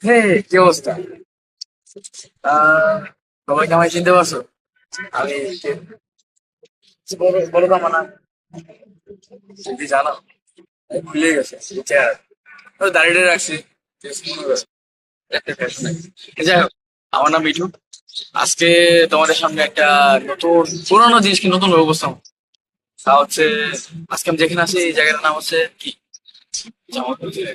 হে, কি অবস্থা? আহ সবাইকে আমায় চিনতে পারছো? আমি বলো বলো তো আমার নাম। যদি জানো, ভুলে গেছে চেহারা। দাঁড়িয়ে রাখছি। একটা fashion নাই। যাই হোক, আমার নাম মিঠু। আজকে তোমাদের সামনে একটা নতুন পুরোনো জিনিসকে নতুন ভাবে উপস্থাপন। তা হচ্ছে, আজকে আমি যেখানে আছি এই জায়গাটার নাম হচ্ছে কি, জামালপুর জেলা।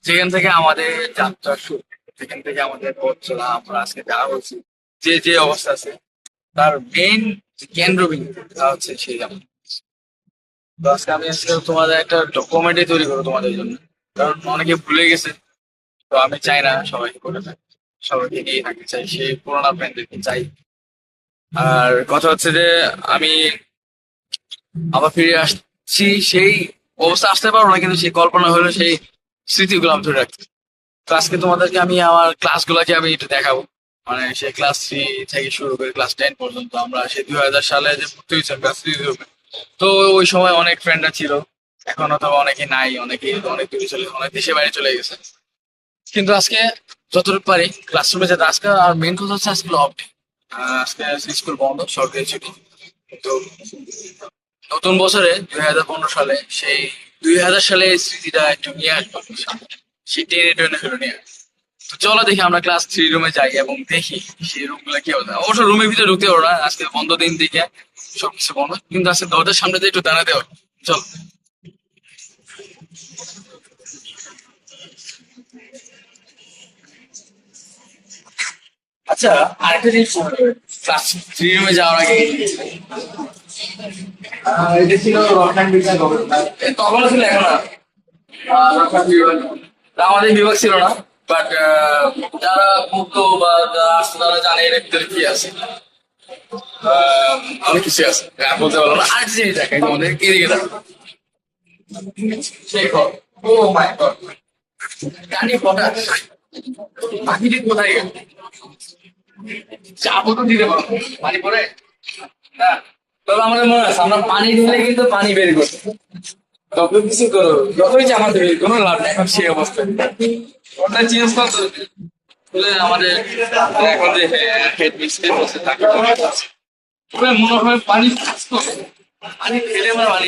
যেখান থেকে আমাদের যাত্রা শুরু, যেখান থেকে আমাদের পথ চলা, আমরা আজকে যা বলছি, যে যে অবস্থা আছে, তার মেইন কেন্দ্রবিন্দু তা হচ্ছে সেই জায়গা। তো আজকে আমি আসলে তোমাদের একটা ডকুমেন্টারি তৈরি করবো তোমাদের জন্য, কারণ অনেকে ভুলে গেছে। তো আমি চাই না সবাইকে করে থাকে, সবাইকে নিয়ে থাকতে চাই, সেই পুরোনো ফ্রেন্ডদেরকে চাই। আর কথা হচ্ছে যে আমি আবার ফিরে আসছি সেই অবস্থা, আসতে পারবো না, কিন্তু সেই কল্পনা হলো সেই স্মৃতিগুলো আমি ধরে রাখছি। তো আজকে তোমাদেরকে আমি আমার ক্লাসগুলোকে আমি একটু দেখাবো। মানে সেই ক্লাস 3 থেকে শুরু করে ক্লাস 10 পর্যন্ত আমরা সেই 2000 সালে যে ভর্তি হয়েছে ক্লাস 3 গ্রুপে। তো ওই সময় অনেক ফ্রেন্ডরা ছিল, এখন অথবা অনেকে নাই, অনেকে অনেক দূরে চলে, অনেক দেশে বাইরে চলে গেছে। কিন্তু আজকে যতটুকু পারি ক্লাসরুমে যেতে। আজকে আর মেন কথা হচ্ছে আজকে অফ ডে। আজকে স্কুল বন্ধ, সরকারি ছুটি। তো নতুন বছরে 2015 সালে সেই 2000 সালে স্মৃতিটা একটু নিয়ে আসবো আপনার সামনে। সেই টেনে টেনে ফেলে নিয়ে আসবো। তো চলো দেখি আমরা ক্লাস 3 রুমে যাই এবং দেখি সেই রুম গুলা কি হবে। অবশ্য রুমের ভিতরে ঢুকতে পারো না, আজকে বন্ধ দিন দিকে সবকিছু বন্ধ, কিন্তু আজকে দরজার সামনে দিয়ে একটু দাঁড়াতে হবে। চলো। আচ্ছা, আরেকটা জিনিস ক্লাস 3 রুমে যাওয়ার আগে এটা ছিল রসায়ন বিজ্ঞান গবেষণা। তখন ছিল, এখন আর রসায়ন বিভাগ। তা আমাদের বিভাগ ছিল না, বাট যারা মুক্ত বা যারা আসছে তারা জানে এর ভিতরে কি আছে। অনেক কিছু আছে, বলতে পারবো না। আর যে দেখে আমাদের এদিকে দেখো, সেই ঘর। ও মাই গড, জানি পটাশ পাখিটি কোথায় গেল? চাপও তো দিতে পারবো, পানি পড়ে না। তবে আমাদের মনে আছে আমরা পানি ঢেলে কিন্তু পানি বের করছি। তবে কিছু করো, যতই চাপা দেবে কোনো লাভ নেই, এখন সেই অবস্থা। ওটা চেঞ্জ করতে বলে আমাদের এখন যে হেড মিস্ত্রি বসে থাকে, ওরা মনে হয় পানি থাকতো, পানি ঢেলে আমরা পানি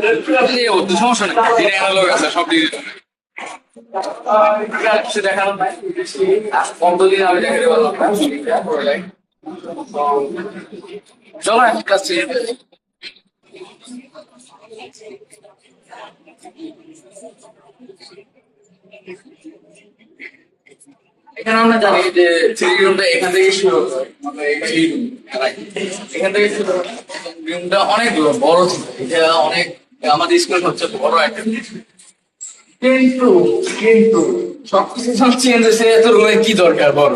বের করি। এই তো সমস্যা নেই, দিনে অ্যানালগ আছে, সব দিয়ে দিতে হবে। কিছু দেখানো নাই, 15 দিন আমি দেখাতে পারলাম না। চলো এক ক্লাস এখানে আমরা জানি যে থ্রি রুমটা এখান থেকে শুরু হয়, মানে এই থ্রি রুম, এখান থেকে শুরু হয়। রুমটা অনেক বড় ছিল, এটা অনেক, আমাদের স্কুল হচ্ছে বড় একটা জিনিস। কিন্তু কিন্তু সবকিছু সব চেঞ্জ হয়েছে, এত রুমে কি দরকার বড়?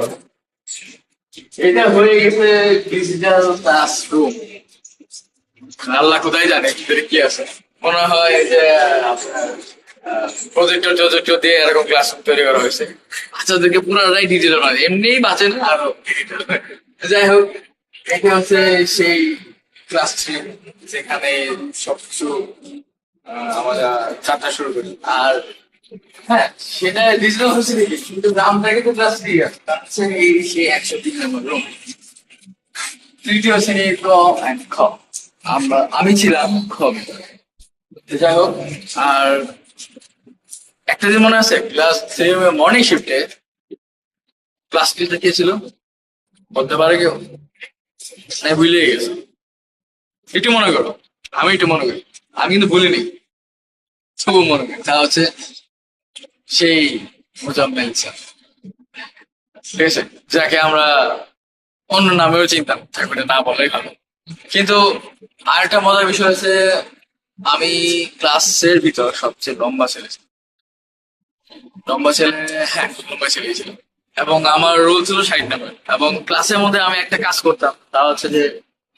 এটা হয়ে গেছে ডিজিটাল ক্লাসরুম। আল্লাহ কোথায় জানে ভিতরে কি আছে। মনে হয় যে আপনার প্রজেক্টর টজেক্টর দিয়ে এরকম ক্লাসরুম তৈরি করা হয়েছে। বাচ্চাদেরকে পুরোটাই ডিজিটাল, মানে এমনিই বাঁচে না আরো ডিজিটাল। যাই হোক, এটা হচ্ছে সেই ক্লাস 3, যেখানে সবকিছু আমরা যাত্রা শুরু করি। আর হ্যাঁ, সেটা ডিজিটাল হচ্ছে দেখি, কিন্তু নামটাকে তো ক্লাস 3 আছে, তার হচ্ছে এই সেই 103 নম্বর রুম, তৃতীয় শ্রেণীর ক অ্যান্ড খ। আমি ছিলাম খ বিভাগে। যাই হোক, আর একটা যে মনে আছে ক্লাস 3 মর্নিং শিফটে ক্লাস টিচার কে ছিল বলতে পারে কেউ? আমি ভুলে গেছি, একটু মনে করো। আমি একটু মনে করি, আমি কিন্তু ভুলিনি, তবু মনে করি। তা হচ্ছে সেই মোজাম্মেল স্যার, ঠিক আছে, যাকে আমরা অন্য নামেও চিনতাম, তাকে ওটা না বললেই ভালো। কিন্তু আরেকটা মজার বিষয় হচ্ছে, আমি ক্লাসের ভিতর সবচেয়ে লম্বা ছেলে ছিলাম। লম্বা ছেলে, হ্যাঁ লম্বা ছেলে ছিল। এবং আমার রোল ছিল 60 নাম্বার। এবং ক্লাসের মধ্যে আমি একটা কাজ করতাম, তা হচ্ছে যে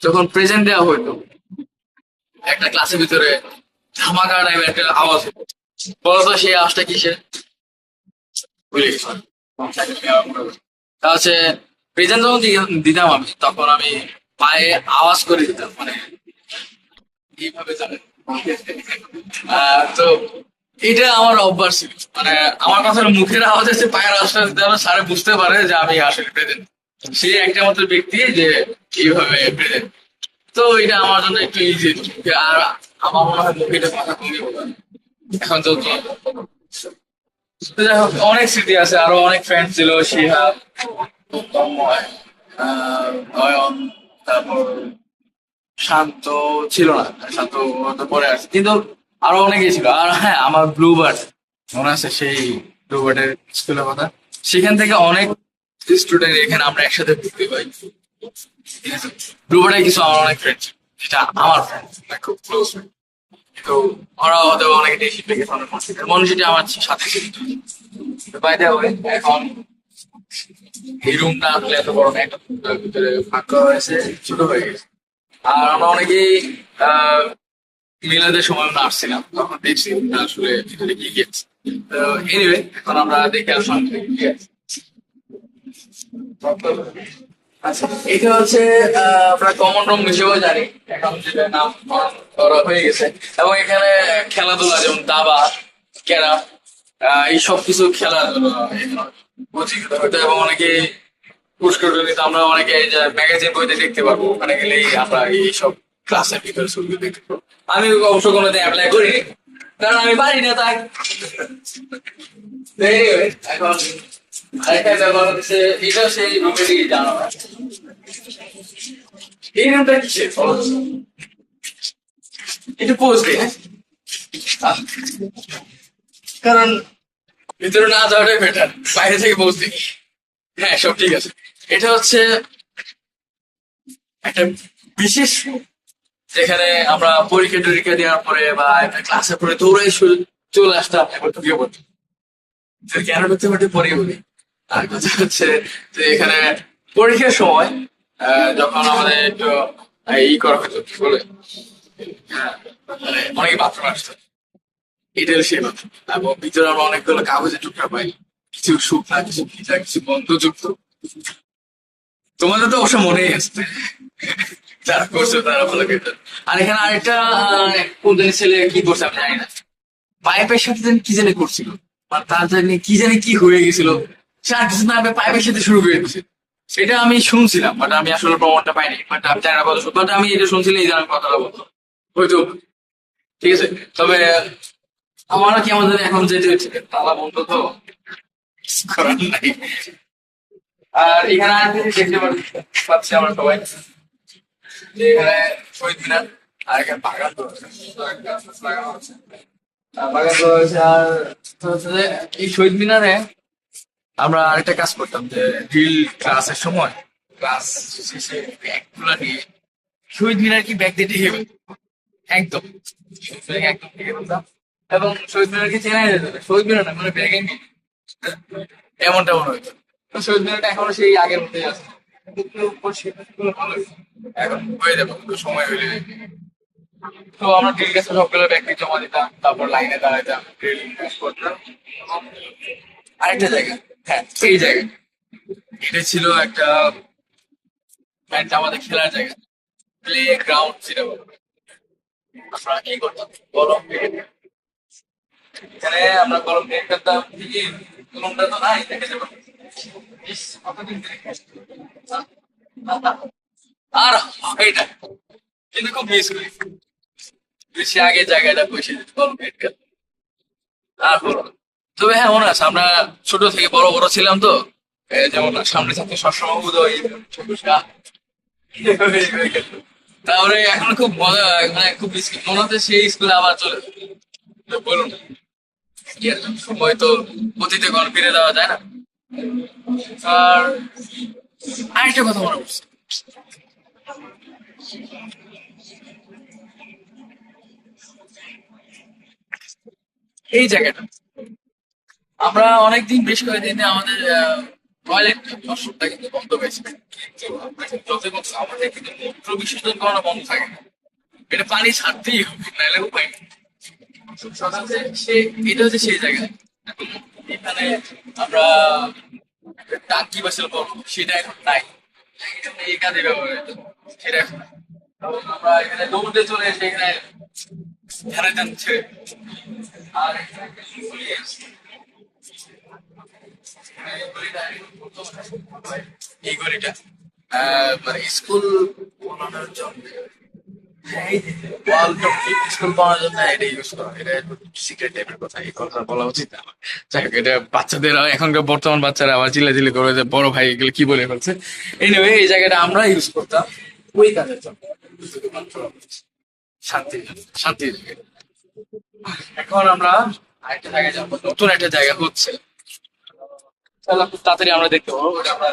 যখন প্রেজেন্ট দেওয়া হইতো, একটা ক্লাসের ভিতরে ধামাকা টাইপের একটা আওয়াজ হতো। বলতো সেই আওয়াজটা কিসের, বুঝে গেছি। তা হচ্ছে প্রেজেন্ট যখন দিতাম আমি, তখন আমি পায়ে আওয়াজ করে দিতাম, মানে এইভাবে জানেন। তো এটা আমার অভ্যাস ছিল, মানে আমার কথা হলো মুখের আওয়াজ আছে, পায়ের আওয়াজটা যেন স্যারে বুঝতে পারে যে আমি আসলে প্রেজেন্ট। সে একটা মাত্র ব্যক্তি যে এইভাবে প্রেজেন্ট। তো এটা আমার জন্য একটু ইজি। আর আমার মনে হয় মুখে এটা কথা কমই বলে এখন তো। তো যাই হোক, অনেক স্মৃতি আছে, আরো অনেক ফ্রেন্ড ছিল, শিহাব, তন্ময়, নয়ন, তারপর শান্ত ছিল না, শান্ত তো পরে আসছে, কিন্তু আরো অনেকেই ছিল। আর হ্যাঁ, আমার ব্লুবার্ড মনে আছে, সেই ব্লুবার্ডের স্কুলের কথা। সেখান থেকে অনেক স্টুডেন্ট এখানে আমরা একসাথে ভর্তি পাই, ঠিক আছে। ব্লুবার্ডে কিছু আমার অনেক ফ্রেন্ড, যেটা আমার ফ্রেন্ড, খুব ক্লোজ ফ্রেন্ড। তো ওরা হয়তো অনেকে দেশি থেকে মনুষ্যটি আমার সাথে ছিল। বাইরে এখন এই রুমটা আসলে এত বড় না, একটা ভিতরে ফাঁকা হয়েছে, ছোট হয়ে গেছে। আর আমরা অনেকেই আহ মিলাদের সময় আমরা আসছিলাম, তখন দেখছি আসলে ভিতরে কি গেছে। তো এনিওয়ে, এখন আমরা দেখে আসলাম কি আছে। আচ্ছা, এটা হচ্ছে আমরা কমন রুম হিসেবে জানি, এখন যেটা নাম করা হয়ে গেছে। এবং এখানে খেলাধুলা যেমন দাবা, ক্যারাম, এই সব কিছু খেলাধুলা প্রতিযোগিতা হতো। এবং অনেকে পুরস্কার জনিত আমরা অনেকে ম্যাগাজিন বইতে দেখতে পারবো, ওখানে গেলেই আমরা এই সব ক্লাসের ভিতরে ছবি দেখতে পারবো। আমি অবশ্য কোনোদিন অ্যাপ্লাই করিনি, কারণ আমি পারি না তাই। Anyway, এখন আরেকটা ব্যাপার হচ্ছে, এটা সেই রুমে দিকে জানা হয়। এই রুমটা কিসের একটু পোস্ট দিই, হ্যাঁ? কারণ ভিতরে না যাওয়াটাই বেটার, বাইরে থেকে পোস্ট দিই। হ্যাঁ, সব ঠিক আছে। এটা হচ্ছে একটা বিশেষ room, যেখানে আমরা পরীক্ষা টরীক্ষা দেওয়ার পরে বা একটা ক্লাসের পরে দৌড়াই চলে আসতাম, এবার ঢুকে পড়তাম। কেন ঢুকতে পারতে পরে বলি। আর কথা হচ্ছে যে এখানে পরীক্ষার সময় যখন আমাদের একটু ই করা হতো, কি বলে, মানে অনেকে বাথরুম আসতো, এটাও সেই বাথরুম। এবং ভিতরে আমরা অনেকগুলো কাগজের টুকরা পাই, কিছু শুকনা, কিছু ভিজা, কিছু বন্ধযুক্ত। তোমাদের তো অবশ্য মনেই আসছে, যারা করছো তারা ভালো খেতে। আর এখানে আরেকটা কোন জানি ছেলে কি করছে আমি জানি না, পাইপের সাথে জানি কি জানি করছিল, মানে তার জানি কি হয়ে গেছিল, সে আর কিছু না পাইপের সাথে শুরু করে দিচ্ছে। সেটা আমি শুনছিলাম, বাট আমি আসলে প্রমাণটা পাইনি, বাট আমি জানি না কত সত্য, বাট আমি এটা শুনছিলাম, এই জন্য আমি কথাটা বলতো হয়তো, ঠিক আছে। তবে আমারও কি আমাদের এখন যেতে হচ্ছে, তালা বন্ধ তো, কিছু করার নাই। আর এখানে আরেকটা জিনিস দেখতে পাচ্ছি আমরা সবাই, যে এখানে শহীদ মিনার, আর এখানে বাগান রয়েছে, লাগানো হচ্ছে। বাগান রয়েছে। আর হচ্ছে যে এই শহীদ মিনারে আমরা আরেকটা কাজ করতাম, যে ড্রিল ক্লাসের সময় ক্লাস শেষে ব্যাগগুলো নিয়ে শহীদ মিনার কি ব্যাগ দিয়ে ঢেকে ফেলতাম। একদম একদম ঢেকে ফেলতাম। এবং শহীদ মিনারকে চেনাই যেত না, শহীদ মিনার না মানে ব্যাগে নিয়ে এমন তেমন হইতো। তো শহীদ মিনারটা এখনো সেই আগের মধ্যেই আছে, ভালো হয়েছে। এখন হয়ে যাবে, একটু সময় হইলে। তো আমরা ড্রিল কাছে সবগুলো ব্যক্তি জমা দিতাম, তারপর লাইনে দাঁড়াইতাম, ড্রিল করতাম। এবং আরেকটা জায়গা, হ্যাঁ এই জায়গা, এটা ছিল একটা একটা আমাদের খেলার জায়গা, প্লে গ্রাউন্ড ছিল। আমরা কি করতাম, কলম দিয়ে, এখানে আমরা কলম দিয়ে ফেলতাম, ঠিকই কলমটা তো নাই, দেখে যাবো। ইস, কতদিন ধরে আর এটা কিন্তু খুব মিস করি, বেশি আগে জায়গাটা বসে যেত কলম দিয়ে। আর বলো না। তবে হ্যাঁ, মনে আছে আমরা ছোট থেকে বড় বড় ছিলাম তো, যেমন সামনে থাকতে সবসময় উদয়, ছোট শাহ, তারপরে এখন খুব মজা, মানে খুব মনে হচ্ছে সেই স্কুলে আবার চলে যাবো। তো বলুন, সময় তো অতীতে কোনো ফিরে দেওয়া যায় না। আর আরেকটা কথা মনে পড়ছে, এই জায়গাটা আমরা অনেকদিন, বেশ কয়েকদিন আমাদের টয়লেট ওয়াশরুমটা কিন্তু বন্ধ হয়েছে, কিন্তু আমরা কিন্তু যতই বলছি, আমাদের কিন্তু মূত্র বিসর্জন করানো বন্ধ থাকে না। এটা পানি ছাড়তেই হবে, নাহলে উপায় নেই। সে সে এটা হচ্ছে সেই জায়গা। এখন এখানে আমরা টাঙ্কি বা শিল্প, সেটা এখন নাই, এই কাজে ব্যবহৃত, সেটা এখন নাই। আমরা এখানে দৌড়তে চলে এসে এখানে ধ্যানে ধ্যান ছেড়ে, আর এখানে একটা গলি আছে। এই গলিটা এই গলিটা মানে স্কুল বানানোর জন্য, ওয়াল স্কুল বানানোর জন্য এটা ইউজ করা, এটা একটু সিক্রেট টাইপের কথা, এই কথা বলা উচিত না আমার। যাই হোক, এটা বাচ্চাদের, এখনকার বর্তমান বাচ্চারা আবার চিল্লাচিল্লি করে যে বড় ভাই এগুলো কি বলে ফেলছে। এনিওয়ে, এই জায়গাটা আমরা ইউজ করতাম ওই কাজের জন্য, শুধুমাত্র শান্তির জন্য, শান্তির জায়গা। এখন আমরা আরেকটা জায়গায় যাবো, নতুন একটা জায়গা হচ্ছে, তাহলে খুব তাড়াতাড়ি আমরা দেখতে পাবো ওটা আমরা।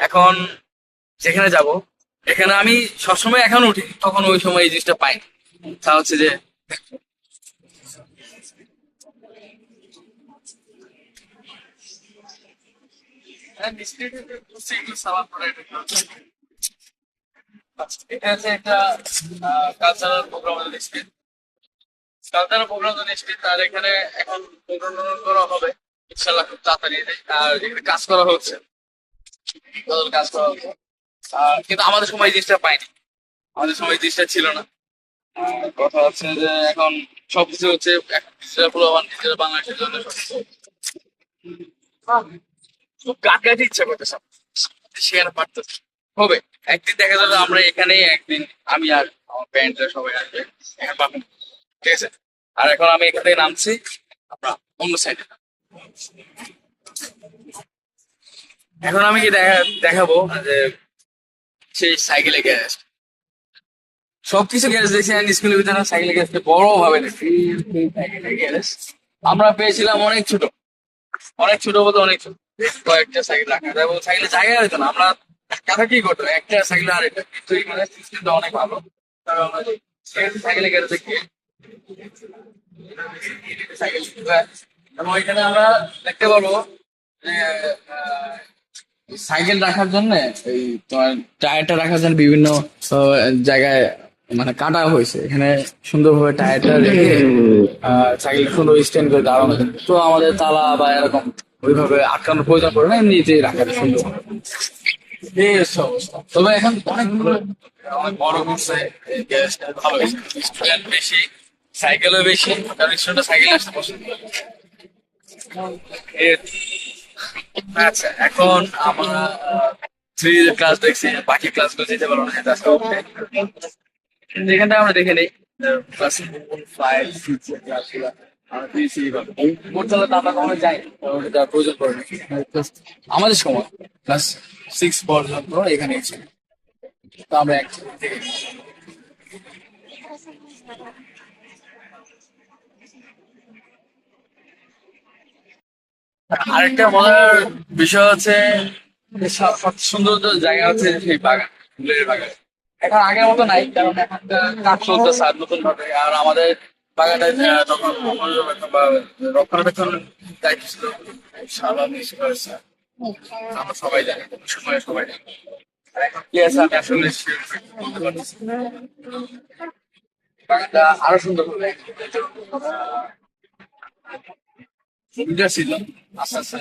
এখন যেখানে যাব, এখানে আমি সবসময় এখন উঠি, তখন ওই সময় এই জিনিসটা পাই। তা হচ্ছে যে এটা হচ্ছে একটা cultural programme stage, cultural programme stage. আর এখানে এখন প্রোগ্রাম করা হবে ইনশাল্লাহ খুব তাড়াতাড়ি। আর এখানে কাজ করা হচ্ছে, কাজ করা হচ্ছে। কিন্তু আমাদের সময় এই জিনিসটা পাইনি, আমাদের সময় এই জিনিসটা ছিল না। কথা হচ্ছে যে এখন সবকিছু হচ্ছে পুরো নিজের বাংলাদেশের জন্য সবকিছু খুব কাটাতে ইচ্ছা করতেছে, সেখানে পারতেছে হবে। একদিন দেখা যাবে আমরা এখানে, একদিন আমি আর আমার প্যান্টরা সবাই আসবে এখানে পাবেন, ঠিক আছে। আর এখন আমি এখান থেকে নামছি, আমরা অন্য সাইডে। এখন আমি কি দেখাবো যে সেই সাইকেলে গ্যারেজ, সবকিছু গ্যারেজ দেখছি, আমি স্কুলের ভিতরে সাইকেলে গ্যারেজটা বড় ভাবে দেখছি। সাইকেলের গ্যারেজ আমরা পেয়েছিলাম অনেক ছোট, অনেক ছোট বলতে অনেক ছোট, কয়েকটা সাইকেল রাখা যায়, সাইকেলে জায়গা হতো না। আমরা কাকা কি করতো, একটা সাইকেল আর একটা, কিন্তু এখানে সিস্টেমটা অনেক ভালো। কারণ আমরা সাইকেলে গ্যারেজে গিয়ে সাইকেল শিখতে হয়। এবং এখানে আমরা দেখতে পারবো যে সাইকেল রাখার জন্য এই তোমার টায়ারটা রাখার জন্য বিভিন্ন জায়গায় মানে কাটা হয়েছে, এখানে সুন্দরভাবে টায়ারটা রেখে সাইকেল সুন্দর স্ট্যান্ড করে দাঁড়ানো যায়। তো আমাদের তালা বা এরকম ওইভাবে আটকানোর প্রয়োজন পড়ে না, এমনিতেই রাখা যায় সুন্দর। এই হচ্ছে অবস্থা। তবে এখন অনেক অনেক বড় করছে, এই গ্যারেজটা ভালো হয়েছে, স্টুডেন্ট বেশি, সাইকেলও বেশি, কারণ স্টুডেন্ট সাইকেল আসতে পছন্দ করে। আচ্ছা, এখন আমরা থ্রি ক্লাস দেখছি, বাকি ক্লাস গুলো যেতে পারবো না, এটা আজকে ওঠে। যেখানটা আমরা দেখে নেই ক্লাস 5 6 ক্লাস গুলো আমরা দিয়েছি এইভাবে। বোর্ড চালাতে আমরা কখনো যাই, ওটা প্রয়োজন পড়ে না। Just আমাদের সময় ক্লাস 6 পর্যন্ত এখানে ছিল, তো আমরা একসাথে দেখে। আরেকটা মজার বিষয় হচ্ছে যে সবচেয়ে সুন্দর জায়গা হচ্ছে সেই বাগান, ফুলের বাগান। এখন আগের মতো নাই, কারণ এখন কাজ চলতেছে আর নতুন ভাবে। আর আমাদের বাগানটা তখন পর্যবেক্ষণ বা রক্ষণাবেক্ষণ দায়িত্ব ছিল সারা স্যার, আমরা সবাই জানি, সময় সবাই জানি। আর এখন কি আছে আমি আসলে বলতে পারতেছি না। বাগানটা আরো সুন্দর হবে, সুবিধা ছিল, আস্তে আস্তে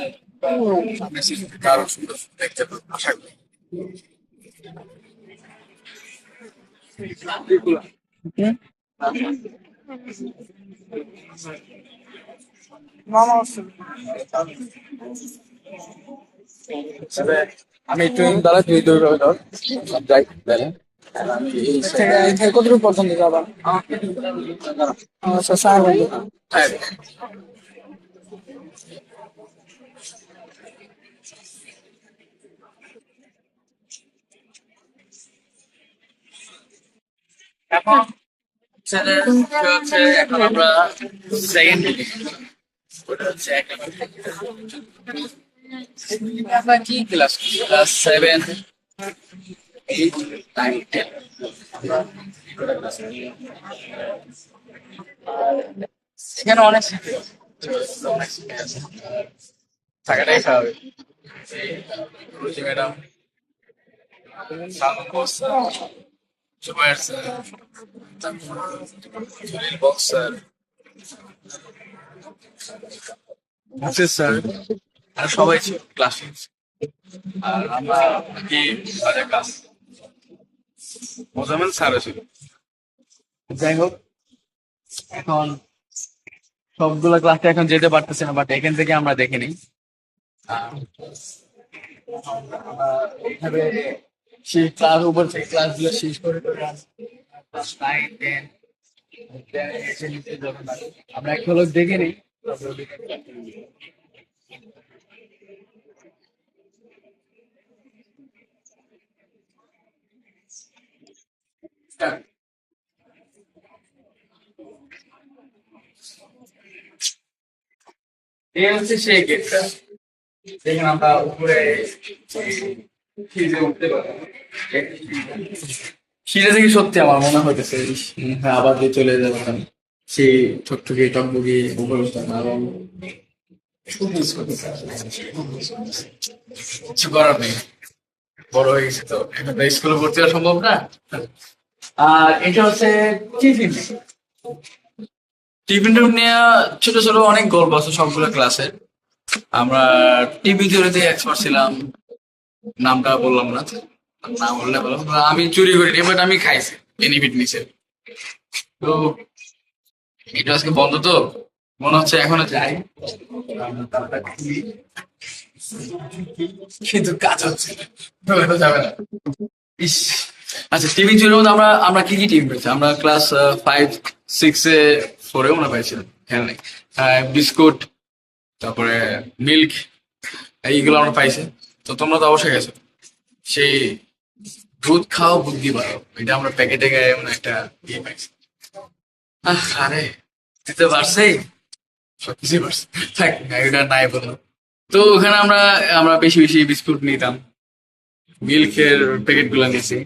সামনে season থেকে আরো সুন্দর দেখতে পাবো, আশা করি। হুম? তবে আমি একটু দাঁড়া, তুই দৌড় ধর, যাই তাহলে। আমি এই থেকে কতটুকু পর্যন্ত যাবা? আচ্ছা, স্যার বললো। হ্যাঁ। এখন হচ্ছে এখন আমরা সেকেন্ড ওটা হচ্ছে এক আমরা কি ক্লাস ক্লাস 7 8 9 10 এখানে অনেক স্মৃতি আছে। অনেক স্মৃতি আছে থাকাটাই স্বাভাবিক রুচি ম্যাডাম জুবাইর স্যার তারপর জলিল বক্স স্যার হাফিজ স্যার আর সবাই ছিল ক্লাসে আর আমরা কি আমাদের ক্লাস মোজাম্মেল স্যারও ছিল যাই হোক এখন সবগুলো ক্লাসে এখন যেতে পারতেছে না বাট এখান থেকে আমরা দেখে নিই এইভাবে সেই ক্লাস উপর থেকে ক্লাসগুলো শেষ করে ক্লাস 9 10 এসে নিচে যখন আমরা এক ঝলক দেখে নিই এই হচ্ছে সেই গেটটা যেখানে আমরা উপরে সিঁড়িতে উঠতে পারি সিঁড়ি থেকে সত্যি আমার মনে হইতেছে ইস, হ্যাঁ আবার যে চলে যেতাম সেই ঠকঠকি টকবগি উপরে উঠতাম এবং খুব মিস করতেছি কিছু করার নেই বড় হয়ে গেছে তো এখন তো স্কুলে ভর্তি হওয়া সম্ভব না আর এটা হচ্ছে টিফিন টিফিন রুম নিয়ে ছোট ছোট অনেক গল্প আছে সবগুলো ক্লাসে আমরা টিভি থিওরিতে এক্সপার্ট ছিলাম নামটা বললাম না না বললে বললাম আমি চুরি করি বাট আমি খাইছি বেনিফিট নিচে তো এটা আজকে বন্ধ তো মনে হচ্ছে এখনো যাই কিন্তু কাজ হচ্ছে না, তো যাবে না ইস আচ্ছা টিভি চুরির মধ্যে আমরা আমরা কি কি টিভি পেয়েছি আমরা ক্লাস 5 6 এ 4 এ মনে হয় পাইছিলাম খেয়াল নেই বিস্কুট তারপরে মিল্ক এইগুলো আমরা পাইছি তো তোমরা তো অবশ্যই গেছো সেই দুধ খাও বুদ্ধি বাড়ো এটা আমরা প্যাকেটে গায়ে এমন একটা ইয়ে পাইছি আরে দিতে পারছেই সবকিছুই পারছে থাক এটা নাই বললাম তো ওখানে আমরা আমরা বেশি বেশি বিস্কুট নিতাম মিল্কের প্যাকেট গুলো নিয়েছি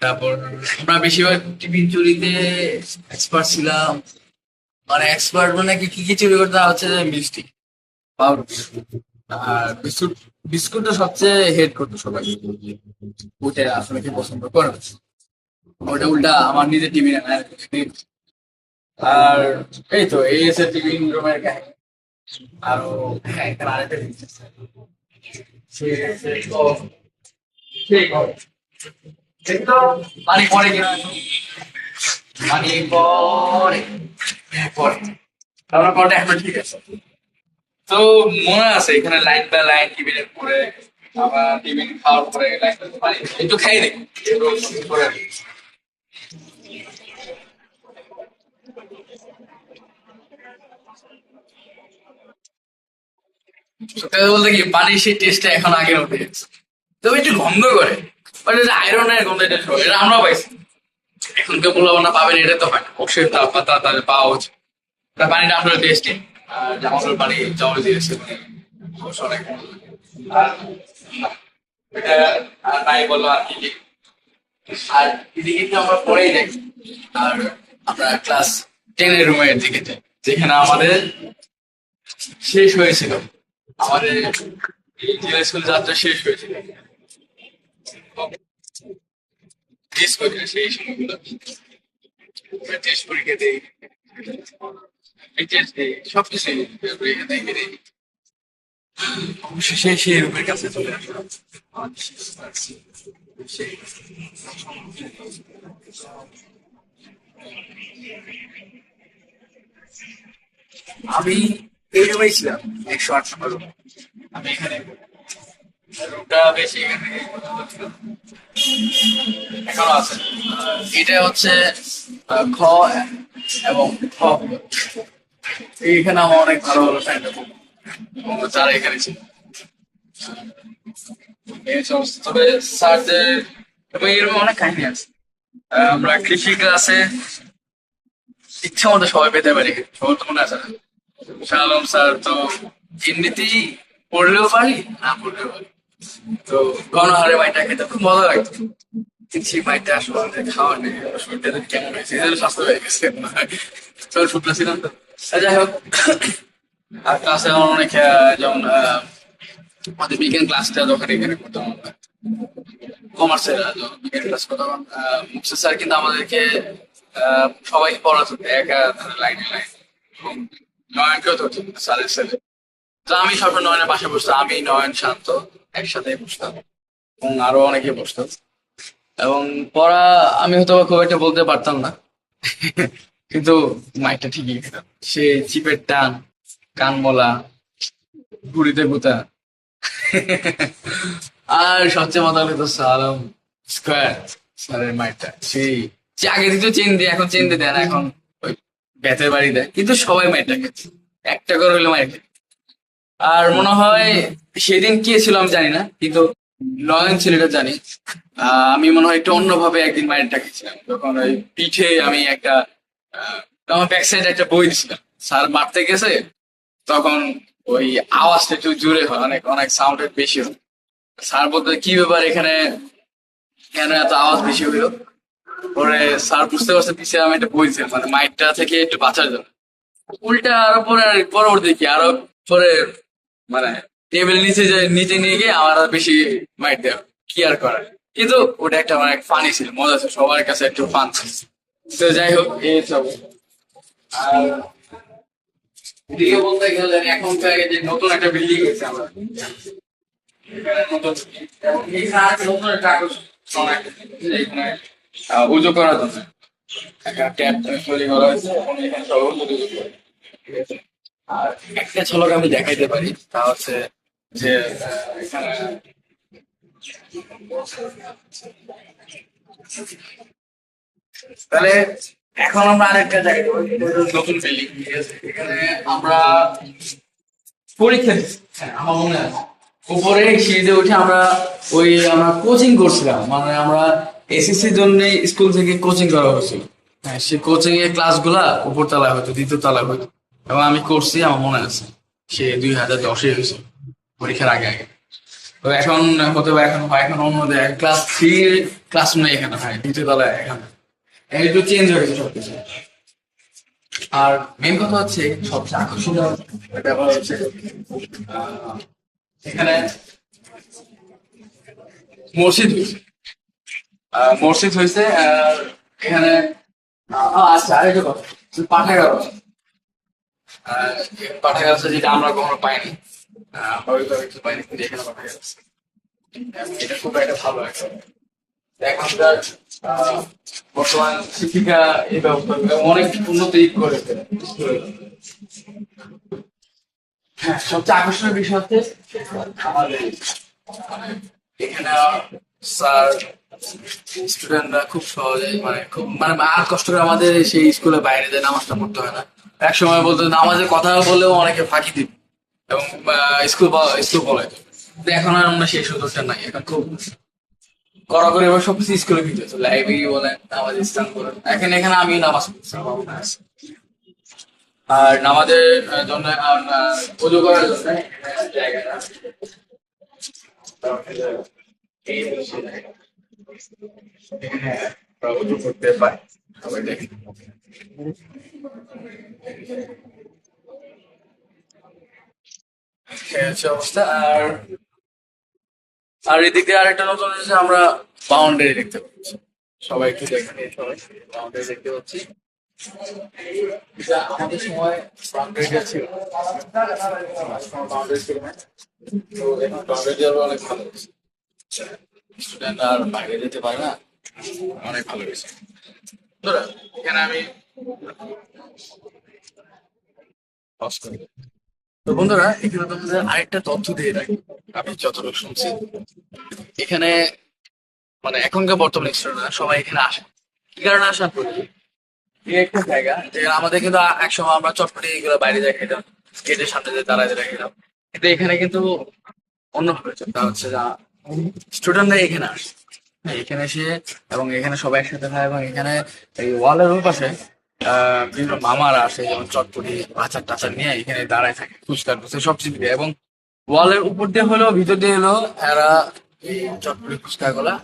তারপর আমরা বেশিরভাগ টিফিন চুরিতে এক্সপার্ট ছিলাম মানে এক্সপার্ট মানে কি কি চুরি করতে হচ্ছে যে মিষ্টি পাউরুটি আর বিস্কুট বিস্কুটটা সবচেয়ে হেড করতো সবাই ওইটা আসলে কি পছন্দ করে না। ওটা উল্টা আমার নিজের টিভি না আর এই তো এই এসে টিভি রুমের কাহিনী আরো হ্যাঁ এখানে আরেকটা জিনিস আছে। ঠিক হবে কিন্তু পানি পরে কিনা পানি পরে পরে আমরা পরে এখন ঠিক আছে তো মনে আছে এখানে লাইন বাই লাইন টিভির পরে আবার টিভি খাওয়ার পরে লাইন পানি একটু খাই দেখি করে সত্যি কথা বলতে কি পানির সেই টেস্টটা এখন আগের মতো গেছে তবে একটু গন্ধ করে বাট এটা আয়রনের গন্ধ এটা সবাই এটা আমরাও পাইছি এখন কেউ বলবো না পাবেন এটা তো হয় না অবশ্যই তাদের পাওয়া উচিত তা পানিটা আপনার টেস্টি আর জামাগুলোর পানি জল দিয়েছে অবশ্য অনেক ভালো লাগে। আর এটা আর নাই বললো আর কি কি। আর এদিকে তো আমরা পরেই যাই আর আমরা ক্লাস 10 এর রুমের দিকে যাই যেখানে আমাদের শেষ হয়েছিল আমাদের এই জেলা স্কুল যাত্রা শেষ হয়েছিল মিস করি না সেই সময়গুলো টেস্ট পরীক্ষা দিই টেস্ট দিই সবকিছুই পরীক্ষা দিই দিই অবশেষে সেই রুমের কাছে চলে আসলাম সেই আমি এই রুমেই ছিলাম 108 নম্বর রুম আমি এখানে রুমটা বেশি এখানে এখনো আছে এটা হচ্ছে খ এবং খ এইখানে আমার অনেক ভালো ভালো ফ্রেন্ড যারা এখানে ছিল এই সমস্ত তবে স্যারদের এবং এরকম অনেক কাহিনী আছে আমরা কৃষি ক্লাসে ইচ্ছা মতো সবাই পেতে পারি, সবার তো মনে আছে না? শাহ আলম স্যার তো এমনিতেই পড়লেও পারি, না পড়লেও পারি। তো গণহারে মাইটা খেতে খুব মজা লাগতো। কিন্তু সেই মাইটা আসলে আমাদের খাওয়া নেই, শরীরটা তো কেমন হয়েছে, এই জন্য স্বাস্থ্য হয়ে গেছে। চল শুক্লা ছিলাম তো। যাই হোক, আর ক্লাসে আমার অনেক যেমন আমাদের বিজ্ঞান ক্লাসটা যখন এখানে করতাম, কমার্সের বিজ্ঞান ক্লাস করতাম, মুকসেদ স্যার কিন্তু আমাদেরকে সবাইকে পড়াতো একা লাইনে লাইন, এবং নয়নকেও ধরতো স্যারের ছেলে। তো আমি সবসময় নয়নের পাশে বসতাম, আমি নয়ন শান্ত একসাথে বসতাম, এবং আরো অনেকে বসতো। এবং পড়া আমি হয়তো বা খুব একটা বলতে পারতাম না, কিন্তু মাইকটা ঠিকই খেতাম। সে চিপের টান, কানমলা, ঘুড়িতে গুতা। আর সবচেয়ে মজা হলো তো সালাম স্কোয়ার স্যারের মাইরটা, সেই যে আগে দিত চেন দিয়ে, এখন চেন দিয়ে দেয় না, এখন ওই বেতের বাড়ি দেয়, কিন্তু সবাই মাইরটা খেয়েছে, একটা করে হইলো মাইর খেয়ে। আর মনে হয় সেদিন কে ছিল আমি জানি না, কিন্তু নয়ন ছেলেটা জানি। আমি মনে হয় একটু অন্যভাবে একদিন মাইরটা খেয়েছিলাম, তখন ওই পিঠে আমি একটা আমার ব্যাক সাইডে একটা বই দিছিলাম, স্যার মারতে গেছে, তখন ওই আওয়াজটা একটু জোরে হয়, অনেক অনেক সাউন্ড বেশি হয়। স্যার বলতে কি ব্যাপার এখানে, কেন এত আওয়াজ বেশি হইলো? পরে স্যার বুঝতে পারছে পিছিয়ে আমি একটা বইছি, মানে মাইকটা থেকে একটু বাঁচার জন্য। উল্টা আরো পরে আর পরবর্তী কি আরো পরে মানে টেবিল নিচে যে নিচে নিয়ে গিয়ে আমার আর বেশি মাইট দেওয়া, কি আর করার। কিন্তু ওটা একটা অনেক ফানি ছিল, মজা ছিল, সবার কাছে একটু ফান ছিল। তো যাই হোক এই সব। আর এদিকে বলতে গেলে এখন তো এই যে নতুন একটা বিল্ডিং হয়েছে আমরা এখানে, নতুন এবং এখানে আছে নতুন একটা আকর্ষণ, এখানে উজু করার জন্য একটা ট্যাপ তৈরি করা হয়েছে, এবং এখানে সবাই উজু করে। ঠিক আছে? আর একটা ঝলক আমি দেখাইতে পারি, তা হচ্ছে যে এখানে তাহলে এখন আমরা আরেকটা জায়গায় যাবো, নতুন বিল্ডিং। ঠিক আছে, এখানে আমরা পরীক্ষা দিচ্ছি। হ্যাঁ, আমার মনে আছে উপরে সিঁড়িতে উঠে আমরা আমরা কোচিং করছিলাম, মানে আমরা এসএসসির জন্য স্কুল থেকে কোচিং করা হয়েছিল। হ্যাঁ, সেই কোচিং এর ক্লাস গুলা উপর তলায় হতো, দ্বিতীয় তলায় হতো, এবং আমি করছি, আমার মনে আছে সে 2010-এ হয়েছিল, পরীক্ষার আগে আগে। তো এখন হতে পারে এখন হয়, এখন অন্য ক্লাস থ্রি ক্লাসরুম নেই এখানে, হয় দ্বিতীয় তলায় এখানে, একটু চেঞ্জ হয়ে গেছে সবকিছু। আর মেন কথা হচ্ছে সবচেয়ে আকর্ষণীয় ব্যাপার হচ্ছে আহ, এখানে মসজিদ হয়েছে। মসজিদ হয়েছে আর এখানে আচ্ছা আরেকটা কথা, পাঠাগার আছে। আহ, পাঠাগার আছে যেটা আমরা কখনো পাইনি, হয়তো কিছু পাইনি, কিন্তু এখানে পাঠাগার আছে। এটা খুব একটা ভালো একটা এখনকার আহ, বর্তমান শিক্ষিকা এই ব্যবস্থা অনেক উন্নতি করেছে স্কুলে। হ্যাঁ, সবচেয়ে আকর্ষণীয় বিষয় হচ্ছে আমাদের মানে এখানে স্যার স্টুডেন্টরা খুব সহজে মানে খুব মানে আর কষ্ট করে আমাদের সেই স্কুলে বাইরে যায়, নামাজটা পড়তে হয় না। এক সময় বলতো নামাজের কথা বলেও অনেকে ফাঁকি দিত, এবং স্কুল বলে। কিন্তু এখন আর আমরা সেই সুযোগটা নাই, এখন খুব কড়াকড়ি এবার সবকিছু স্কুলে দিতে হচ্ছে, লাইব্রেরি বলেন, নামাজ স্থান বলেন। এখানে এখানে আমি নামাজ পড়ছি, আমার মনে আছে। আর নামাজের জন্য পুজো করার জন্য এখানে জায়গা আছে। এই হচ্ছে জায়গা। এখানে আমরা উজু করতে পারি, সবাই দেখে। এই হচ্ছে অবস্থা। আর আর এদিক দিয়ে আরেকটা নতুন হচ্ছে, আমরা বাউন্ডারি দেখতে পাচ্ছি, সবাইকে দেখে সবাই বাউন্ডারি দেখতে পাচ্ছি। এটা আমাদের সময় বাউন্ডারিটা ছিল, বাউন্ডারি ছিল না। তো এখন বাউন্ডারি দেওয়ার অনেক ভালো হয়েছে, স্টুডেন্ট আর বাইরে যেতে পারে না, অনেক ভালো হয়েছে। বন্ধুরা, এখানে আমি পজ করি। তো বন্ধুরা, এখানে তোমাদের আরেকটা তথ্য দিয়ে রাখি, আমি যতটুকু শুনছি এখানে মানে এখনকার বর্তমান স্টুডেন্টরা সবাই এখানে আসে, কি কারণে আসা? এই একটা জায়গা যে আমাদের কিন্তু এক সময় আমরা চটপটি এগুলো বাইরে যাই খেতাম, গেটের সামনে যে দাঁড়ায় দাঁড়ায় খেতাম, কিন্তু এখানে কিন্তু অন্যভাবে চলতে হচ্ছে যা স্টুডেন্টরা এখানে আসে। হ্যাঁ, এখানে এসে এবং এখানে সবাই একসাথে হয়, এবং এখানে এই ওয়ালের ওই পাশে বিভিন্ন মামারা আসে যেমন চটপটি আচার টাচার নিয়ে এখানে দাঁড়ায় থাকে ফুচকার টুচকা সব কিছু দিয়ে এবং ওয়ালের উপর দিয়ে হলো ভিতর দিয়ে হলো এরা এই চটপটি ফুচকা গুলা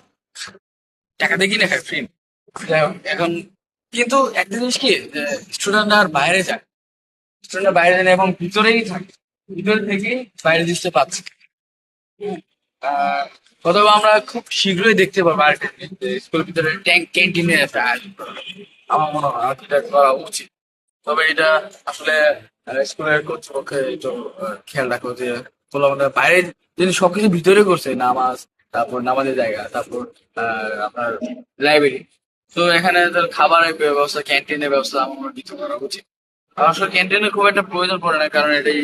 টাকা দিয়ে কিনে খায় ফ্রি। এখন কিন্তু একটা জিনিস কি স্টুডেন্টরা আর বাইরে যায়, স্টুডেন্টরা বাইরে যায় না এবং ভিতরেই থাকে, ভিতরে থেকে বাইরে দৃশ্য পাচ্ছে। আহ অথবা আমরা খুব শীঘ্রই দেখতে পাবো আর স্কুলের ভিতরে ট্যাঙ্ক ক্যান্টিনে একটা আয়োজন করা হবে। আমার মনে হয় এটা করা উচিত। তবে এটা আসলে স্কুলের কর্তৃপক্ষ একটু খেয়াল রাখো যে বলো আমাদের বাইরে যদি সবকিছু ভিতরে করছে নামাজ, তারপর নামাজের জায়গা, তারপর আপনার লাইব্রেরি, তো এখানে তোর খাবারের ব্যবস্থা ক্যান্টিনের ব্যবস্থা আমার কিছু করা উচিত। আর আসলে ক্যান্টিনের খুব একটা প্রয়োজন পড়ে না কারণ এটাই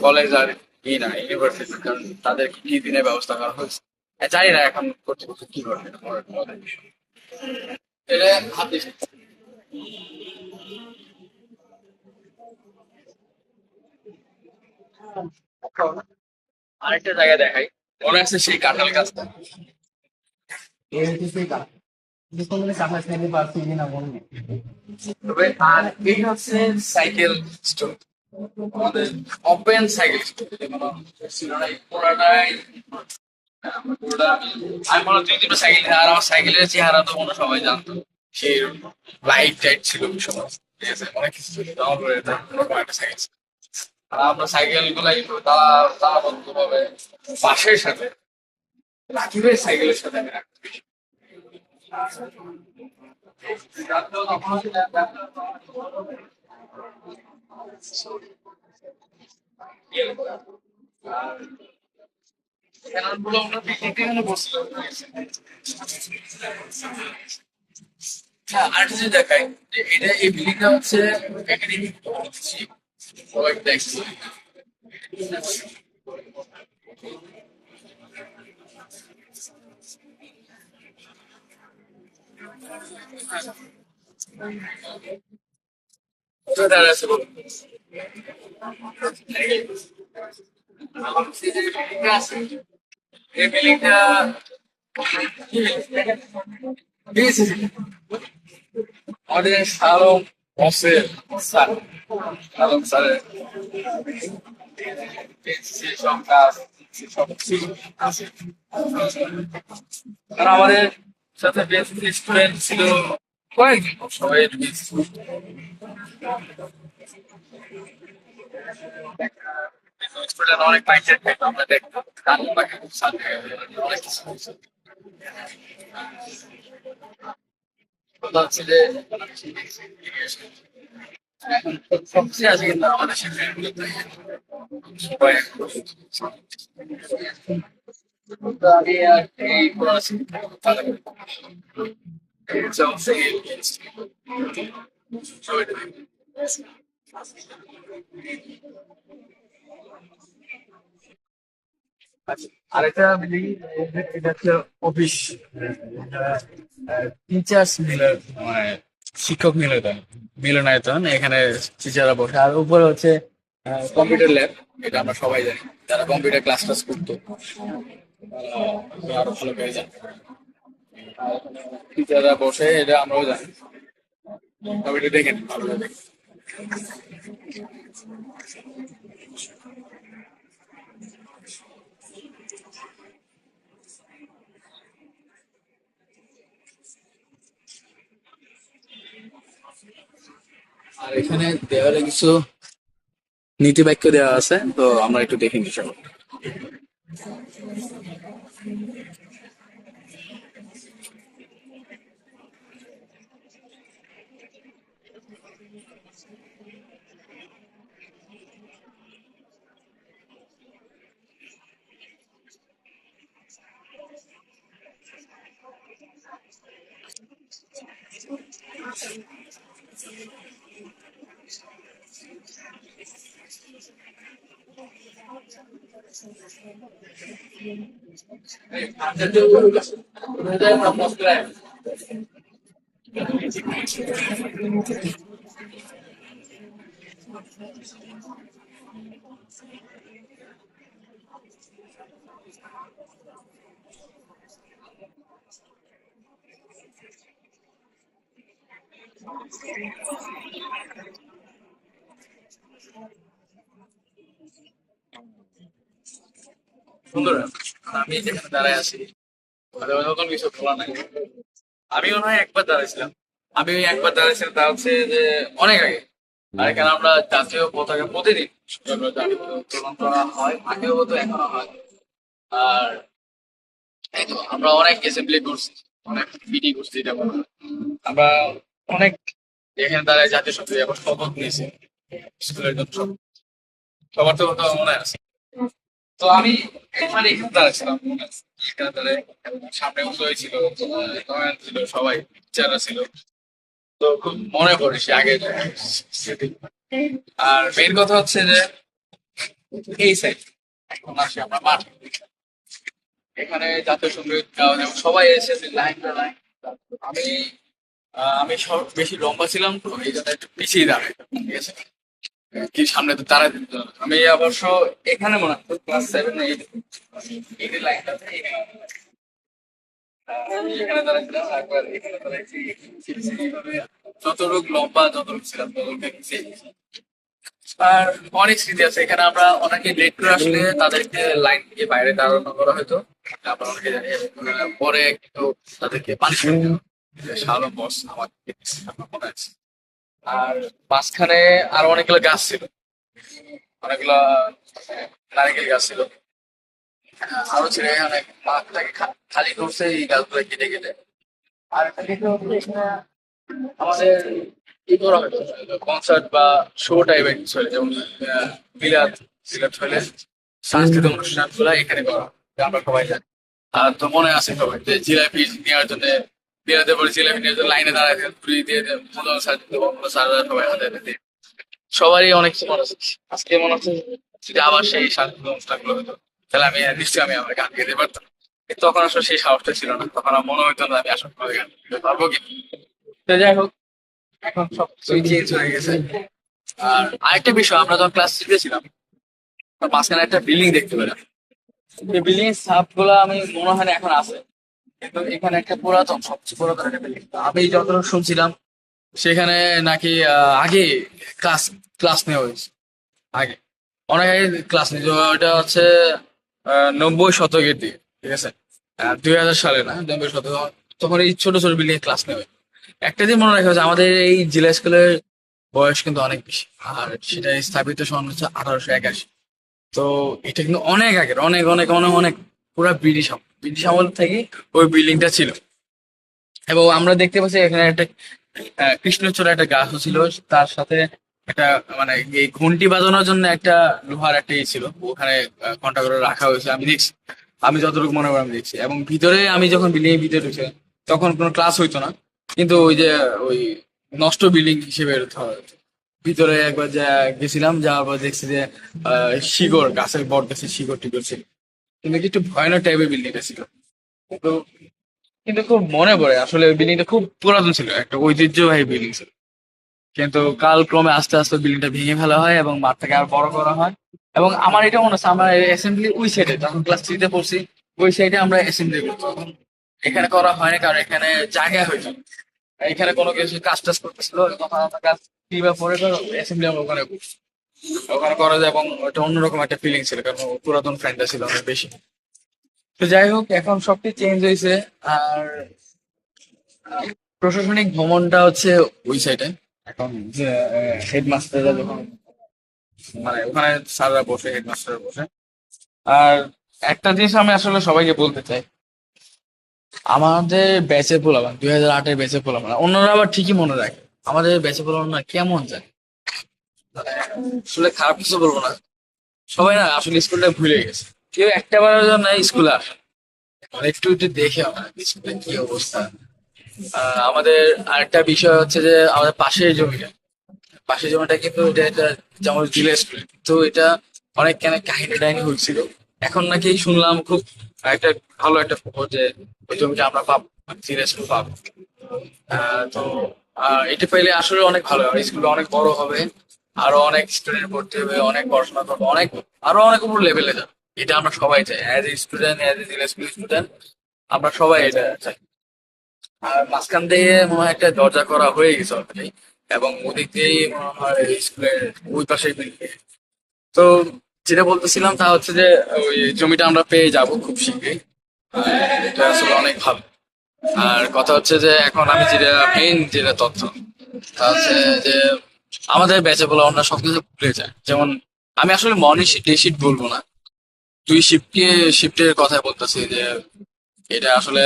কলেজ আর ই না ইউনিভার্সিটি, কারণ তাদের কি দিনের ব্যবস্থা করা হয়েছে। জানি না এখন কর্তৃপক্ষ কি করবে এটা পরের বিষয়। এটা হাতে আরেকটা জায়গা দেখাই, মনে আছে সেই কাঁঠাল গাছটা? এই হচ্ছে সেই কাঁঠাল, কোনদিন কাঁঠাল খাইতে পারছি কিনা মনে নেই। তবে আর এই হচ্ছে সাইকেল স্টোর, আমাদের ওপেন সাইকেল স্টোর, কোনো ছিল না এই পুরাটাই। আমি মনে হয় দুই তিনটা সাইকেল, আর আমার সাইকেলের চেহারা তো মনে হয় সবাই জানতো, সেই লাইট টাইট ছিল সবার, ঠিক আছে অনেক কিছু ছিল তো আমার এরকম একটা সাইকেল ছিল। আর আমরা সাইকেল গুলাই তারা তালাবদ্ধ ভাবে পাশের সাথে রাকিবের সাইকেলের সাথে আমি রাখতে বেশি। খেলাধুলো আমরা পিকনিক এখানে বসছিলাম। হ্যাঁ, আরেকটা জিনিস দেখাই যে এটা এই বিল্ডিংটা হচ্ছে একাডেমিক একটা কোথায় দাঁড়ায় আছে বলুন? আমার কাছে যে বিল্ডিংটা আছে এই বিল্ডিংটা আমাদের শালম বসের স্যার, শালম স্যারের সব কাজ সব কিছু আছে। কারণ আমাদের সাথে বেস্ট স্টুডেন্ট ছিল কয়েকজন, সবাই স্টুডেন্ট অনেক মাইন্ডেড থাকতো, আমরা দেখতাম গান পাখি সাথে অনেক কিছু কথা হচ্ছে যে এখন সবচেয়ে আছে কিন্তু আমাদের সাথে সবাই তো আমি আর এই পড়াশোনা তাদের আরেকটা বিল্ডিং, এটা হচ্ছে অফিস, টিচার্স মিলন মানে শিক্ষক মিলনায়তন, মিলনায়তন এখানে টিচাররা বসে। আর উপরে হচ্ছে কম্পিউটার ল্যাব, এটা আমরা সবাই জানি, যারা কম্পিউটার ক্লাস টাস করতো আরো ভালো করে জানি। টিচাররা বসে এটা আমরাও জানি, কম্পিউটার দেখেন ভালো লাগে। আর এখানে দেওয়ালে কিছু নীতি বাক্য দেওয়া আছে, তো আমরা একটু দেখে নিই সব। সুন্দর। আমি যেখানে দাঁড়ায় আছি ওদের নতুন কিছু বলা নাই। আমি মনে হয় একবার দাঁড়াইছিলাম। আমি ওই একবার দাঁড়াইছিলাম, তা হচ্ছে যে অনেক আগে। আর এখানে আমরা জাতীয় পতাকা প্রতিদিন সকালবেলা জাতীয় পতাকা উত্তোলন করা হয়, আগেও হতো এখনো হয়। আর এই তো আমরা অনেক অ্যাসেম্বলি করছি, অনেক মিটিং করছি, এটা বলা হয়। আমরা অনেক এখানে দাঁড়ায় জাতীয় সঙ্গীত এখন শপথ নিয়েছি স্কুলের জন্য সবার তো কথা মনে আছে। তো আমি একবার এখানে দাঁড়াচ্ছিলাম, মনে আছে। এখানে দাঁড়ায় সামনে বসে হয়েছিল, নয়ন ছিল, সবাই টিচাররা ছিল। তো খুব মনে পড়ে সে আগে স্মৃতি। আর মেন কথা হচ্ছে যে এই সাইড এখন আসি আমরা মাঠ, এখানে জাতীয় সঙ্গীত গাওয়া যাবে, সবাই এসেছে লাইন বাই লাইন। আমি আমি সব বেশি লম্বা ছিলাম তো এই জন্য একটু পিছিয়ে দাঁড়াই, ঠিক আছে। কি সামনে তো দাঁড়াতে দিত না। আমি অবশ্য এখানে মনে হয় ক্লাস 7 8 এই যে লাইনটা আছে, এখানে দাঁড়াইছিলাম, একবার এখানে দাঁড়াইছি, এইভাবে যতটুকু লম্বা যতটুকু ছিলাম ততটুকু পিছিয়ে গেছি। আর অনেক স্মৃতি আছে এখানে। আমরা অনেকে লেট করে আসলে তাদেরকে লাইন দিয়ে বাইরে দাঁড়ানো করা হতো, আমরা অনেকে জানি। পরে কিন্তু তাদেরকে পানিশমেন্ট দেওয়া শালো বস আমাকে আমার মনে আছে। আর মাঝখানে আরো অনেকগুলো গাছ ছিল, অনেকগুলো নারকেল গাছ ছিল। আরো ছিল এখানে, মাঠটাকে খালি করছে এই গাছগুলো কেটে কেটে। আর একটা বিষয় হচ্ছে এখানে আমাদের ই করা হতো, কনসার্ট বা শো টাইপের কিছু হলে, যেমন বিলাত সিলেট হলে সাংস্কৃতিক অনুষ্ঠান গুলা এখানে করা হয়, যা আমরা সবাই জানি। আর তো মনে আছে সবাই যে জিলাপি নেওয়ার জন্য, বিলাতে পরে জিলাপি নেওয়ার জন্য লাইনে দাঁড়ায় ঘুরিয়ে দিয়ে মনে স্যার স্যাররা সবাই হাতে হাতে দিয়ে। সবারই অনেক কিছু মনে আছে। আজকে মনে হচ্ছে যদি আবার সেই সাংস্কৃতিক অনুষ্ঠান গুলো হতো, তাহলে আমি নিশ্চয়ই আমি আমার গান গাইতে পারতাম। কিন্তু তখন আসলে সেই সাহসটা ছিল না, তখন আমার মনে হতো না আমি আসলে কোনো গান গাইতে পারবো কি। তো যাই হোক, এখন সব কিছুই চেঞ্জ হয়ে গেছে। আর আরেকটা বিষয়, আমরা যখন ক্লাস 3 ছিলাম তখন মাঝখানে একটা বিল্ডিং দেখতে পেলাম। এই বিল্ডিং এর ছাপ গুলা আমি মনে হয় না এখন আছে, কিন্তু এখানে একটা পুরাতন, সবচেয়ে পুরাতন একটা বিল্ডিং। আমি যতটুকু শুনছিলাম সেখানে নাকি আগে ক্লাস ক্লাস নেওয়া হয়েছে, আগে অনেক আগে ক্লাস নিয়েছে। ওটা হচ্ছে 90 শতকের দিকে, ঠিক আছে। 2000 সালে না, 90 শতক। তখন এই ছোট ছোট বিল্ডিং ক্লাস নেওয়া হয়। একটা দিন মনে রাখা হচ্ছে, আমাদের এই জেলা স্কুলের বয়স কিন্তু অনেক বেশি। আর সেটা স্থাপিত সন হচ্ছে 1881। তো এটা কিন্তু অনেক আগের, অনেক অনেক অনেক অনেক পুরা ব্রিটিশ আমল, ব্রিটিশ আমল থেকে ওই বিল্ডিংটা ছিল। এবং আমরা দেখতে পাচ্ছি এখানে একটা কৃষ্ণচূড়া একটা গাছও ছিল, তার সাথে একটা মানে এই ঘন্টি বাজানোর জন্য একটা লোহার একটা ই ছিল ওখানে, ঘন্টা করে রাখা হয়েছে, আমি দেখছি। আমি যতটুকু মনে করি আমি দেখছি। এবং ভিতরে আমি যখন বিল্ডিং এর ভিতরে ঢুকছিলাম তখন কোনো ক্লাস হইতো না, কিন্তু ওই যে ওই নষ্ট বিল্ডিং হিসেবে ধরা হতো। ভিতরে একবার যা গেছিলাম, যাওয়ার পর দেখছি যে শিকড়, গাছের বট গাছের শিকড় টিকড় ছিল, কিন্তু কি একটু ভয়ানক টাইপের বিল্ডিংটা ছিল। কিন্তু কিন্তু খুব মনে পড়ে আসলে ওই বিল্ডিংটা খুব পুরাতন ছিল, একটা ঐতিহ্যবাহী বিল্ডিং ছিল। কিন্তু কালক্রমে আস্তে আস্তে বিল্ডিংটা ভেঙে ফেলা হয় এবং মাঠটাকে আর বড় করা হয়। এবং আমার এটা মনে আছে, আমার অ্যাসেম্বলি ওই সাইডে, যখন ক্লাস 3 পড়ছি ওই সাইডে আমরা অ্যাসেম্বলি করতাম। তখন এখানে করা হয় না, কারণ এখানে জায়গা হইতো না। এখানে কোনো কিছু কাজ টাজ করতেছিল, তখন আমরা ক্লাস 3 বা 4 অ্যাসেম্বলি আমরা ওখানে করছি। ওখানে করা যায় এবং ওটা অন্যরকম একটা ফিলিং ছিল, কারণ ও পুরাতন ফ্রেন্ডটা ছিল অনেক বেশি। তো যাই হোক, এখন সবকিছু চেঞ্জ হয়েছে। আর প্রশাসনিক ভবনটা হচ্ছে ওই সাইডে। এখন যে হেডমাস্টাররা যখন মানে ওখানে স্যাররা বসে, হেডমাস্টাররা বসে। আর একটা জিনিস আমি আসলে সবাইকে বলতে চাই, আমাদের ব্যাচে পোলাপান, 2008-এর ব্যাচে পোলাপান, অন্যরা আবার ঠিকই মনে রাখে। আমাদের ব্যাচে পোলাপান না কেমন যায়, মানে আসলে খারাপ কিছু বলবো না, সবাই না আসলে স্কুলটা ভুলে গেছে। কেউ একটা বারের জন্য স্কুলে আসে, মানে একটু একটু দেখে আমার স্কুলে কি অবস্থা। আমাদের আরেকটা বিষয় হচ্ছে যে আমাদের পাশের জমিটা, পাশের জমিটা কিন্তু এটা যেমন জিলা স্কুল, তো এটা অনেক কেন কাহিনী টাহিনী হয়েছিল। এখন নাকি শুনলাম খুব একটা ভালো একটা খবর যে ওই জমিটা আমরা পাবো, জিলা স্কুল পাবো। তো এটা পেলে আসলে অনেক ভালো হবে, স্কুল অনেক বড় হবে, আরো অনেক স্টুডেন্ট ভর্তি হবে, অনেক পড়াশোনা করবে, অনেক আরো অনেক উপর লেভেলে যাবে। এটা আমরা সবাই চাই, as a student, as a জিলা স্কুল স্টুডেন্ট, আমরা সবাই এটা চাই। আর মাঝখান দিয়ে মনে হয় একটা দরজা করা হয়ে গেছে অলরেডি, এবং ওদিক দিয়েই মনে হয় স্কুলের ওই পাশে বিল্ডিং। তো যেটা বলতেছিলাম তা হচ্ছে যে ওই জমিটা আমরা পেয়ে যাব খুব শীঘ্রই। এটা আসলে অনেক ভালো। আর কথা হচ্ছে যে এখন আমি যেটা মেইন যেটা তথ্য, তা হচ্ছে যে আমাদের ব্যাচে বলে আমরা সবকিছু ভুলে যায়। যেমন আমি আসলে মর্নিং শিফট ডে শিফট বলবো না, দুই শিফটের কথা বলতেছি যে এটা আসলে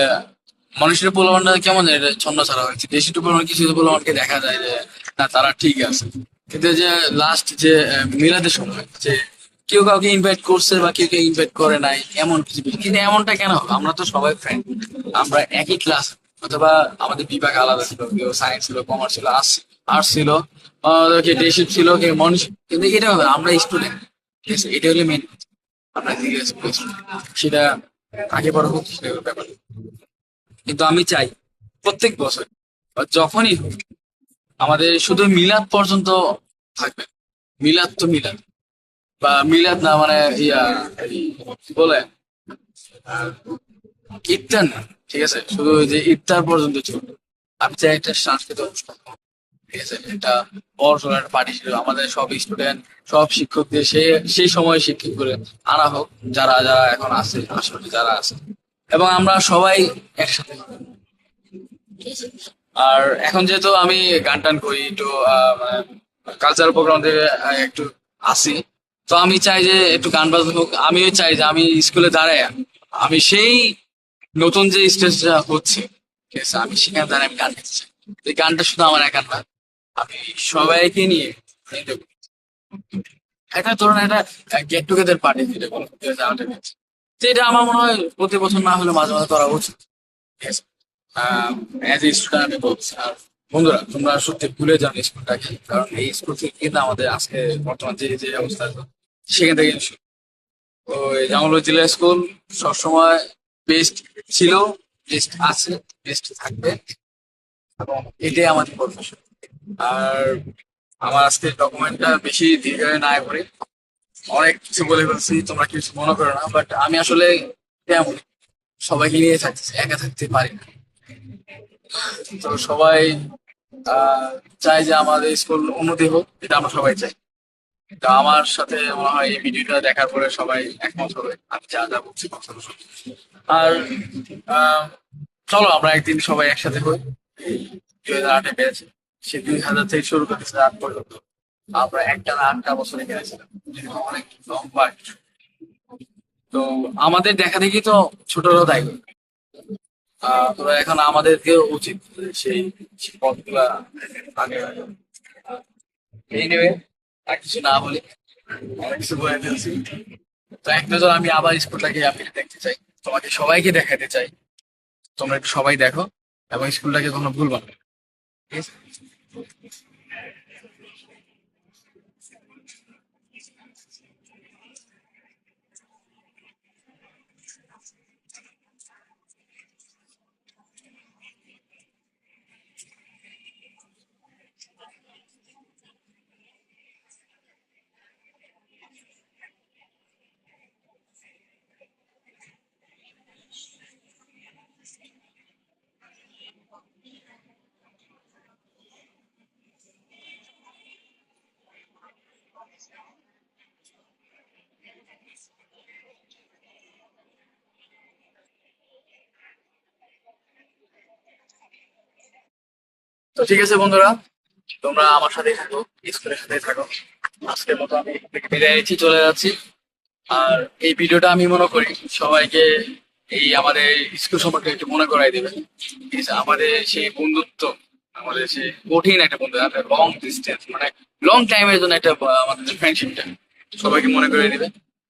মানুষের পোলাপানটা কেমন এটা ছন্ন ছাড়া হয়েছে। দেশি টু পোলাপান কিছু পোলাপানকে দেখা যায় যে না তারা ঠিক আছে, কিন্তু এই যে লাস্ট যে মিলাদের সময় যে কেউ কাউকে ইনভাইট করছে বা কেউ কেউ ইনভাইট করে নাই এমন কিছু কিন্তু এমনটা কেন হলো? আমরা তো সবাই ফ্রেন্ড, আমরা একই ক্লাস, অথবা আমাদের বিভাগ আলাদা ছিল, কেউ সায়েন্স ছিল, কমার্স ছিল, আর্টস ছিল, কেউ ডে শিফট ছিল, কেউ মর্নিং শিফট, কিন্তু এটা হবে আমরা স্টুডেন্ট, ঠিক আছে? এটা হলে মেন আমরা সেটা আগে বড় হোক সেটা হলো ব্যাপার। কিন্তু আমি চাই প্রত্যেক বছর বা যখনই হোক আমাদের শুধু মিলাদ পর্যন্ত থাকবে। মিলাদ তো মিলাদ, বা মিলাদ না মানে ইয়া এই কি বলে ইফতার না, ঠিক আছে? শুধু ওই যে ইফতার পর্যন্ত চলবে। আমি চাই একটা সাংস্কৃতিক অনুষ্ঠান হোক, ঠিক আছে? এটা বড় সড়ো একটা পার্টি ছিল, আমাদের সব স্টুডেন্ট সব শিক্ষকদের সেই সময় শিক্ষক করে আনা হোক, যারা যারা এখন আছে আসলে যারা আছে, এবং আমরা সবাই একসাথে। আর এখন যেহেতু আমি গান টান করি একটু, কালচারাল প্রোগ্রাম থেকে একটু আসি, তো আমি চাই যে একটু গান বাজনা হোক। আমিও চাই যে আমি স্কুলে দাঁড়ায় আমি সেই নতুন যে স্টেজটা হচ্ছে, ঠিক আছে, আমি সেখানে দাঁড়ায় আমি গান গাইতে চাই। এই গানটা শুধু আমার একার না, আমি সবাইকে নিয়ে enjoy করি। একটা ধরুন একটা গেট টুগেদার পার্টি যেটা বলা হয়, তো এটা আমার মনে হয় প্রতি বছর না হলে মাঝে মাঝে করা উচিত, ঠিক আছে? অ্যাজ এ স্টুডেন্ট আমি বলছি। আর বন্ধুরা, তোমরা সত্যি ভুলে যাও এই স্কুলটাকে, কারণ এই স্কুল থেকে কিন্তু আমাদের আজকে বর্তমান যে যে অবস্থা আছে সেখান থেকে শুরু। ওই জামালপুর জিলা স্কুল সবসময় বেস্ট ছিল, বেস্ট আছে, বেস্ট থাকবে, এবং এটাই আমাদের প্রত্যাশা। আর আমার আজকে ডকুমেন্টটা বেশি দীর্ঘ না করে অনেক কিছু বলে ফেলছি, তোমরা কিছু মনে করো না, বাট আমি আসলে তেমন সবাইকে নিয়ে থাকতেছি, একা থাকতে পারি না। তো সবাই আহ চাই যে আমাদের স্কুল উন্নতি হোক, এটা আমরা সবাই চাই। তো আমার সাথে মনে হয় এই ভিডিওটা দেখার পরে সবাই একমত হবে আমি যা যা বলছি কথাগুলো শুনে। আর আহ, চলো আমরা একদিন সবাই একসাথে হই। এই 2008-এ পেয়েছি, সে 2000 থেকে শুরু করেছে আট পর্যন্ত আমরা একটা না 8টা বছর এখানে ছিলাম, যেটা অনেক লম্বা একটা সময়। তো আমাদের দেখা দেখি তো ছোটরাও তাই করে। তো এখন আমাদেরকেও উচিত সেই সেই পথগুলা আগে আগে। এই নেবে আর কিছু না বলি, অনেক কিছু বলে ফেলছি। তো এক নজর আমি আবার স্কুলটাকে আমি দেখতে চাই, তোমাকে সবাইকে দেখাতে চাই, তোমরা একটু সবাই দেখো, এবং স্কুলটাকে কখনো ভুলবা না, ঠিক আছে? তো ঠিক আছে বন্ধুরা, তোমরা আমার সাথেই থাকো, স্কুলের সাথেই থাকো। আজকের মতো আমি এখান থেকে বিদায় নিচ্ছি, চলে যাচ্ছি। আর এই ভিডিওটা আমি মনে করি সবাইকে এই আমাদের স্কুল সম্পর্কে একটু মনে করাই দেবে, ঠিক আছে? আমাদের সেই বন্ধুত্ব, আমাদের সেই কঠিন একটা বন্ধু, একটা লং ডিস্টেন্স মানে লং টাইমের জন্য একটা আমাদের ফ্রেন্ডশিপটা সবাইকে মনে করে দিবে।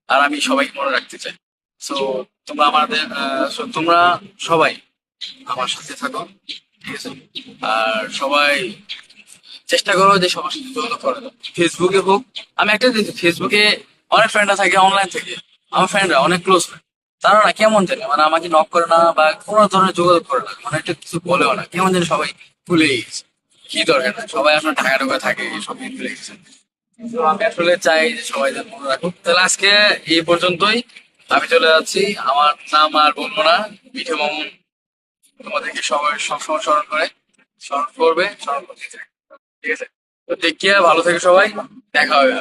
আর আমি সবাইকে মনে রাখতে চাই। সো তোমরা আমাদের তোমরা সবাই আমার সাথে থাকো, ঠিক আছে? আর সবাই চেষ্টা করো যে সবার সাথে যোগাযোগ করার জন্য। ফেসবুকে হোক, আমি একটা দেখি ফেসবুকে অনেক ফ্রেন্ডরা থাকে অনলাইন থেকে, আমার ফ্রেন্ডরা অনেক ক্লোজ ফ্রেন্ড, তারা না কেমন জানে মানে আমাকে নক করে না বা কোনো ধরনের যোগাযোগ করে না, মানে একটা কিছু বলেও না, কেমন জানি সবাই ভুলে গেছে। কি দরকার না, সবাই আসলে ঢাকা ঢাকা থাকে, সব ভুলে গেছে। তো আমি আসলে চাই যে সবাই যেন মনে রাখুক। তাহলে আজকে এই পর্যন্তই, আমি চলে যাচ্ছি। আমার নাম আর বলবো না, মিঠু মামুন তোমাদেরকে আমাদেরকে সবাই সবসময় স্মরণ করবে, স্মরণ করতে চাই। ঠিক আছে, তো টেক কেয়ার, ভালো থেকে সবাই, দেখা হবে।